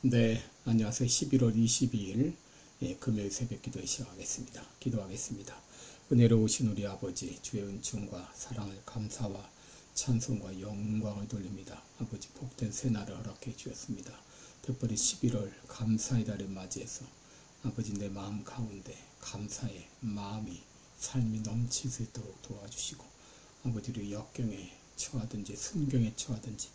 네, 안녕하세요. 11월 22일 금요일 새벽 기도에 시작하겠습니다. 기도하겠습니다. 은혜로우신 우리 아버지, 주의 은총과 사랑을 감사와 찬송과 영광을 돌립니다. 아버지, 복된 새날을 허락해 주셨습니다. 특별히 11월 감사의 달을 맞이해서 아버지, 내 마음 가운데 감사의 마음이 삶이 넘칠 수 있도록 도와주시고, 아버지, 우리 역경에 처하든지 순경에 처하든지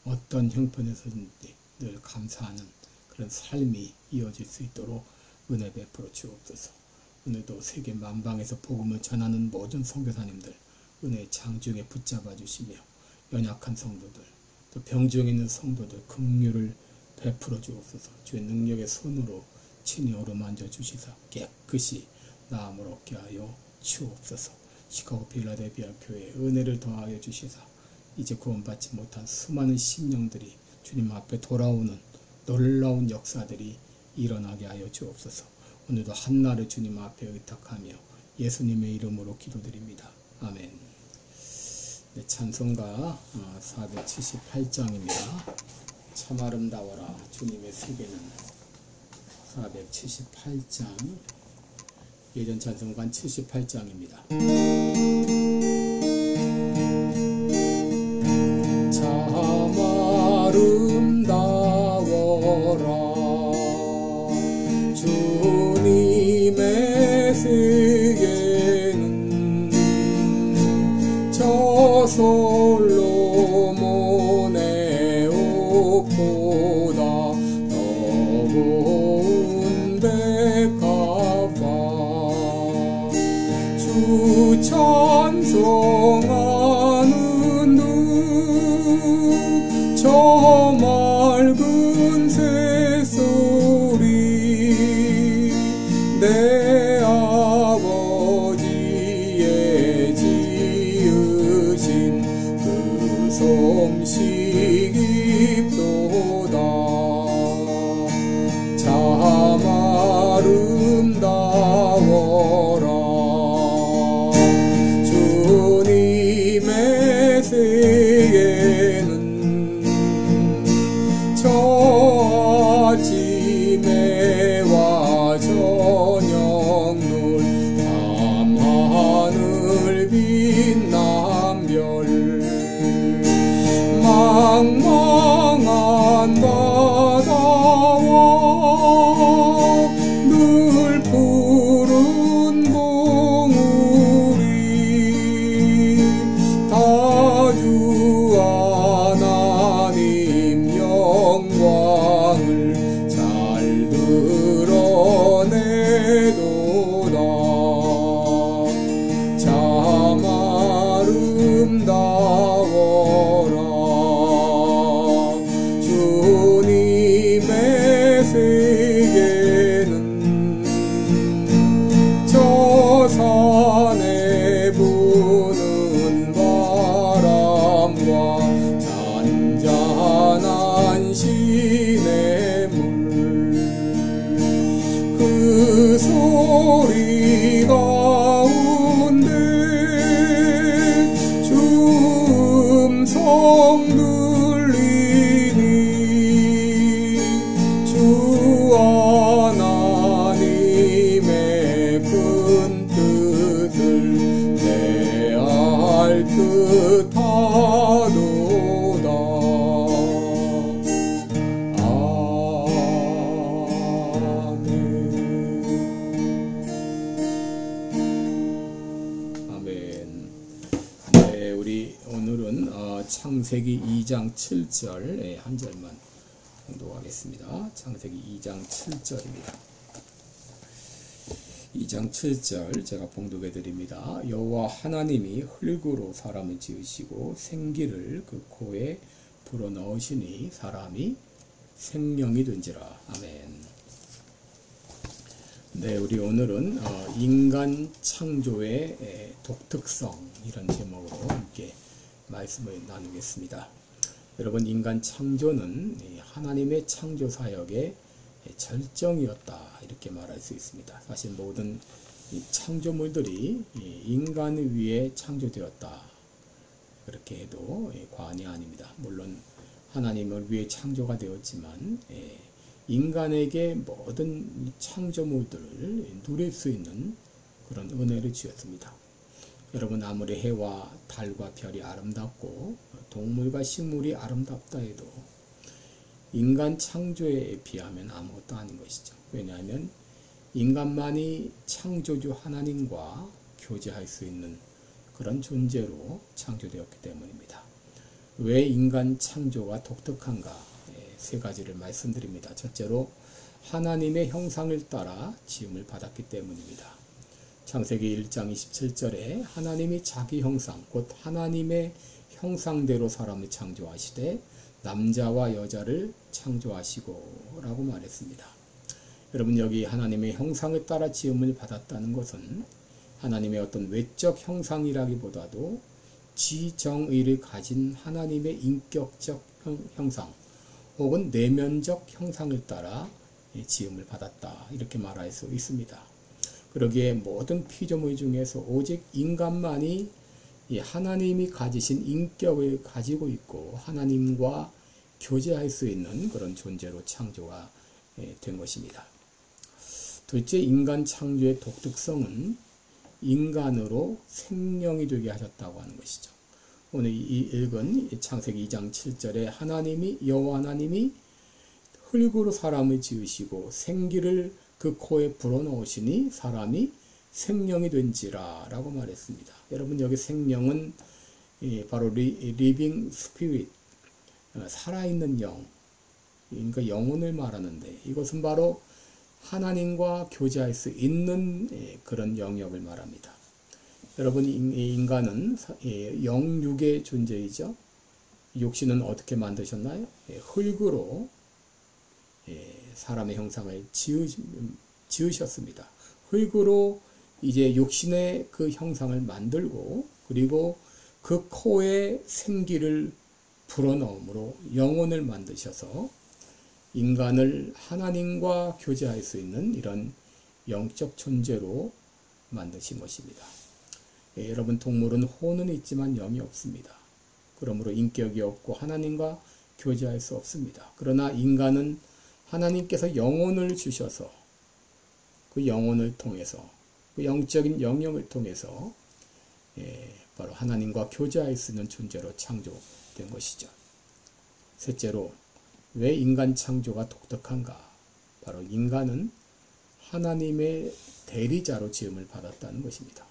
어떤 형편에서든지 늘 감사하는 그런 삶이 이어질 수 있도록 은혜 베풀어 주옵소서. 오늘도 세계 만방에서 복음을 전하는 모든 선교사님들 은혜의 장중에 붙잡아 주시며, 연약한 성도들 또 병중에 있는 성도들 긍휼을 베풀어 주옵소서. 주의 능력의 손으로 친히 어루만져 주시사 깨끗이 나음을 얻게 하여 주옵소서. 시카고 필라델피아 교회에 은혜를 더하여 주시사 이제 구원받지 못한 수많은 심령들이 주님 앞에 돌아오는 놀라운 역사들이 일어나게 하여 주옵소서. 오늘도 한날을 주님 앞에 의탁하며 예수님의 이름으로 기도드립니다. 아멘. 네, 찬송가 478장입니다. 참 아름다워라 주님의 세계는. 478장, 예전 찬송가 78장입니다. 아름다워라 주님의 세계는 저 솔로몬의 옥보다 더 고운 백합화. 주 찬송하는 저 맑은 새소리 내 아버지의 지으신 그 솜씨 깊도다. 참 아름다워라 주님의 세계는 저 아침에와 저녁놀 밤하늘 빛난 별 망망한 바다와 늘 푸른 봉우리 다 주 하나님 영광을 잘 드러내도다. 참 아름다워라 주님의 세계는 저 산에 부는 바람과 잔잔한 시냇물 그 소리 가운데 주 음성 들리니 주 하나님의 큰 뜻을 내알 듯하도다. 아멘. 네, 우리 오늘은 창세기 2장 7절 한 절만 공독하겠습니다. 창세기 2장 7절입니다. 2장 7절 제가 봉독해 드립니다. 여호와 하나님이 흙으로 사람을 지으시고 생기를 그 코에 불어넣으시니 사람이 생명이 된지라. 아멘. 네, 우리 오늘은 인간 창조의 독특성 이런 제목으로 함께 말씀을 나누겠습니다. 여러분, 인간 창조는 하나님의 창조 사역의 절정이었다 이렇게 말할 수 있습니다. 사실 모든 창조물들이 인간 위에 창조되었다 그렇게 해도 과언이 아닙니다. 물론 하나님을 위해 창조가 되었지만 인간에게 모든 창조물들을 누릴 수 있는 그런 은혜를 주었습니다. 여러분, 아무리 해와 달과 별이 아름답고 동물과 식물이 아름답다 해도 인간 창조에 비하면 아무것도 아닌 것이죠. 왜냐하면 인간만이 창조주 하나님과 교제할 수 있는 그런 존재로 창조되었기 때문입니다. 왜 인간 창조가 독특한가? 세 가지를 말씀드립니다. 첫째로 하나님의 형상을 따라 지음을 받았기 때문입니다. 창세기 1장 27절에 하나님이 자기 형상, 곧 하나님의 형상대로 사람을 창조하시되 남자와 여자를 창조하시고 라고 말했습니다. 여러분, 여기 하나님의 형상을 따라 지음을 받았다는 것은 하나님의 어떤 외적 형상이라기보다도 지정의를 가진 하나님의 인격적 형상 혹은 내면적 형상을 따라 지음을 받았다, 이렇게 말할 수 있습니다. 그러기에 모든 피조물 중에서 오직 인간만이 하나님이 가지신 인격을 가지고 있고 하나님과 교제할 수 있는 그런 존재로 창조가 된 것입니다. 둘째, 인간 창조의 독특성은 인간으로 생명이 되게 하셨다고 하는 것이죠. 오늘 읽은 창세기 2장 7절에 여호와 하나님이 흙으로 사람을 지으시고 생기를 그 코에 불어넣으시니 사람이 생명이 된지라 라고 말했습니다. 여러분, 여기 생명은 바로 리빙 스피릿, 살아있는 영, 그러니까 영혼을 말하는데 이것은 바로 하나님과 교제할 수 있는 그런 영역을 말합니다. 여러분, 인간은 영육의 존재이죠. 육신은 어떻게 만드셨나요? 흙으로 사람의 형상을 지으셨습니다. 흙으로 이제 육신의 그 형상을 만들고 그리고 그 코에 생기를 불어넣음으로 영혼을 만드셔서 인간을 하나님과 교제할 수 있는 이런 영적 존재로 만드신 것입니다. 여러분, 동물은 혼은 있지만 영이 없습니다. 그러므로 인격이 없고 하나님과 교제할 수 없습니다. 그러나 인간은 하나님께서 영혼을 주셔서 그 영혼을 통해서 그 영적인 영역을 통해서 바로 하나님과 교제할 수 있는 존재로 창조된 것이죠. 셋째로, 왜 인간 창조가 독특한가? 바로 인간은 하나님의 대리자로 지음을 받았다는 것입니다.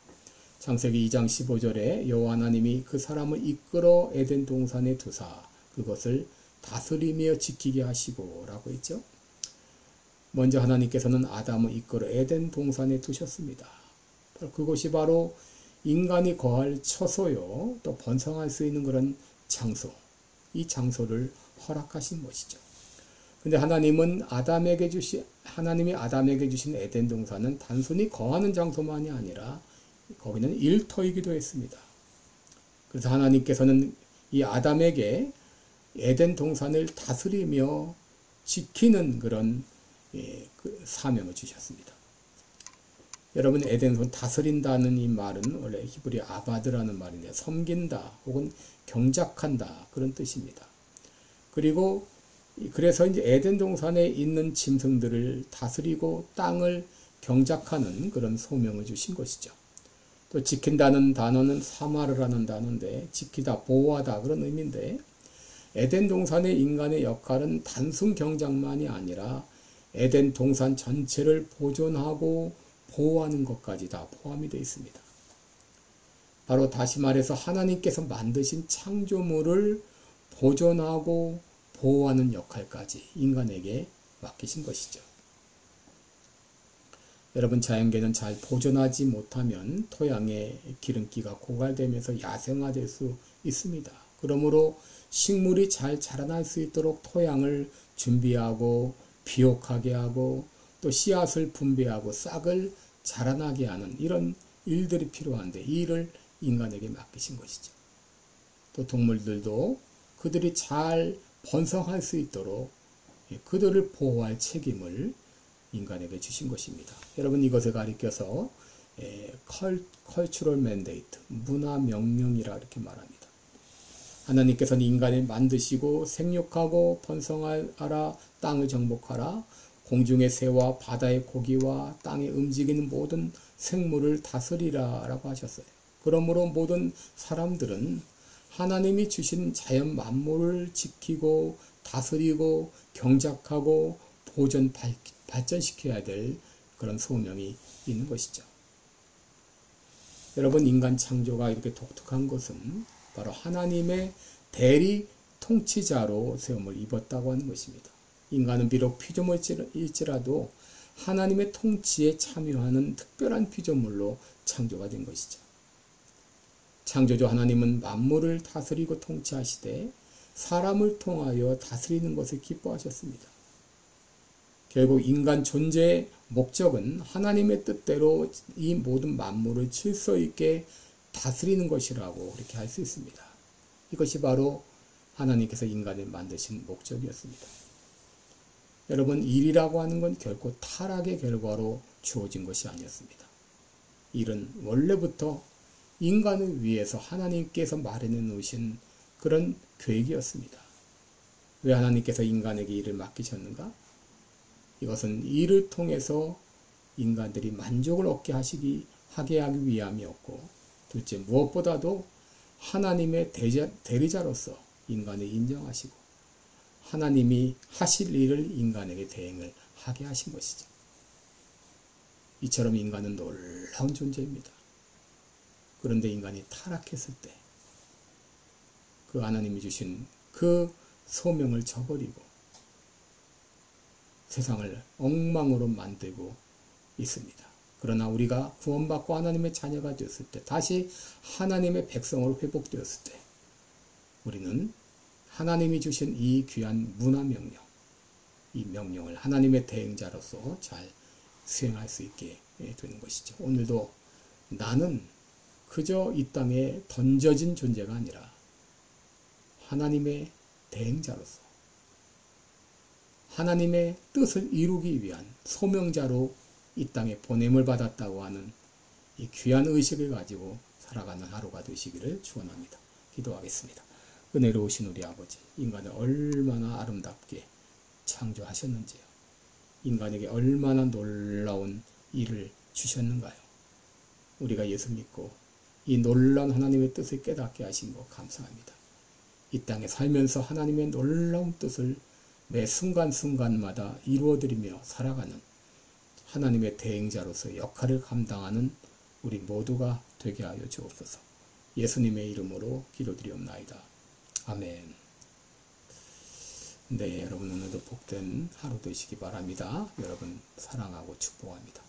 창세기 2장 15절에 여호와 하나님이 그 사람을 이끌어 에덴 동산에 두사 그것을 다스리며 지키게 하시고 라고 했죠. 먼저 하나님께서는 아담을 이끌어 에덴 동산에 두셨습니다. 그것이 바로 인간이 거할 처소요, 또 번성할 수 있는 그런 장소, 이 장소를 허락하신 것이죠. 근데 하나님이 아담에게 주신 에덴 동산은 단순히 거하는 장소만이 아니라 거기는 일터이기도 했습니다. 그래서 하나님께서는 이 아담에게 에덴 동산을 다스리며 지키는 그런 그 사명을 주셨습니다. 여러분, 에덴 동산 다스린다는 이 말은 원래 히브리 아바드라는 말인데 섬긴다 혹은 경작한다 그런 뜻입니다. 그리고 그래서 이제 에덴 동산에 있는 짐승들을 다스리고 땅을 경작하는 그런 소명을 주신 것이죠. 또 지킨다는 단어는 사마르라는 단어인데 지키다, 보호하다 그런 의미인데 에덴 동산의 인간의 역할은 단순 경작만이 아니라 에덴 동산 전체를 보존하고 보호하는 것까지 다 포함이 되어 있습니다. 바로 다시 말해서 하나님께서 만드신 창조물을 보존하고 보호하는 역할까지 인간에게 맡기신 것이죠. 여러분, 자연계는 잘 보존하지 못하면 토양의 기름기가 고갈되면서 야생화될 수 있습니다. 그러므로 식물이 잘 자라날 수 있도록 토양을 준비하고 비옥하게 하고 또 씨앗을 분배하고 싹을 자라나게 하는 이런 일들이 필요한데 이 일을 인간에게 맡기신 것이죠. 또 동물들도 그들이 잘 번성할 수 있도록 그들을 보호할 책임을 인간에게 주신 것입니다. 여러분, 이것을 가리켜서 cultural mandate, 문화 명령이라 이렇게 말합니다. 하나님께서는 인간을 만드시고 생육하고 번성하라, 땅을 정복하라, 공중의 새와 바다의 고기와 땅에 움직이는 모든 생물을 다스리라 라고 하셨어요. 그러므로 모든 사람들은 하나님이 주신 자연 만물을 지키고 다스리고 경작하고 발전시켜야 될 그런 소명이 있는 것이죠. 여러분, 인간 창조가 이렇게 독특한 것은 바로 하나님의 대리 통치자로 세움을 입었다고 하는 것입니다. 인간은 비록 피조물일지라도 하나님의 통치에 참여하는 특별한 피조물로 창조가 된 것이죠. 창조주 하나님은 만물을 다스리고 통치하시되 사람을 통하여 다스리는 것을 기뻐하셨습니다. 결국 인간 존재의 목적은 하나님의 뜻대로 이 모든 만물을 질서 있게 다스리는 것이라고 그렇게 할 수 있습니다. 이것이 바로 하나님께서 인간을 만드신 목적이었습니다. 여러분, 일이라고 하는 건 결코 타락의 결과로 주어진 것이 아니었습니다. 일은 원래부터 인간을 위해서 하나님께서 마련해 놓으신 그런 계획이었습니다. 왜 하나님께서 인간에게 일을 맡기셨는가? 이것은 일을 통해서 인간들이 만족을 얻게 하게 하기 위함이었고, 둘째 무엇보다도 하나님의 대리자로서 인간을 인정하시고 하나님이 하실 일을 인간에게 대행을 하게 하신 것이죠. 이처럼 인간은 놀라운 존재입니다. 그런데 인간이 타락했을 때 그 하나님이 주신 그 소명을 저버리고 세상을 엉망으로 만들고 있습니다. 그러나 우리가 구원받고 하나님의 자녀가 되었을 때, 다시 하나님의 백성으로 회복되었을 때 우리는 하나님이 주신 이 귀한 문화명령, 이 명령을 하나님의 대행자로서 잘 수행할 수 있게 되는 것이죠. 오늘도 나는 그저 이 땅에 던져진 존재가 아니라 하나님의 대행자로서 하나님의 뜻을 이루기 위한 소명자로 이 땅에 보냄을 받았다고 하는 이 귀한 의식을 가지고 살아가는 하루가 되시기를 축원합니다. 기도하겠습니다. 은혜로우신 우리 아버지, 인간을 얼마나 아름답게 창조하셨는지요. 인간에게 얼마나 놀라운 일을 주셨는가요. 우리가 예수 믿고 이 놀라운 하나님의 뜻을 깨닫게 하신 것 감사합니다. 이 땅에 살면서 하나님의 놀라운 뜻을 매 순간순간마다 이루어드리며 살아가는 하나님의 대행자로서 역할을 감당하는 우리 모두가 되게 하여 주옵소서. 예수님의 이름으로 기도드리옵나이다. 아멘. 네, 여러분 오늘도 복된 하루 되시기 바랍니다. 여러분 사랑하고 축복합니다.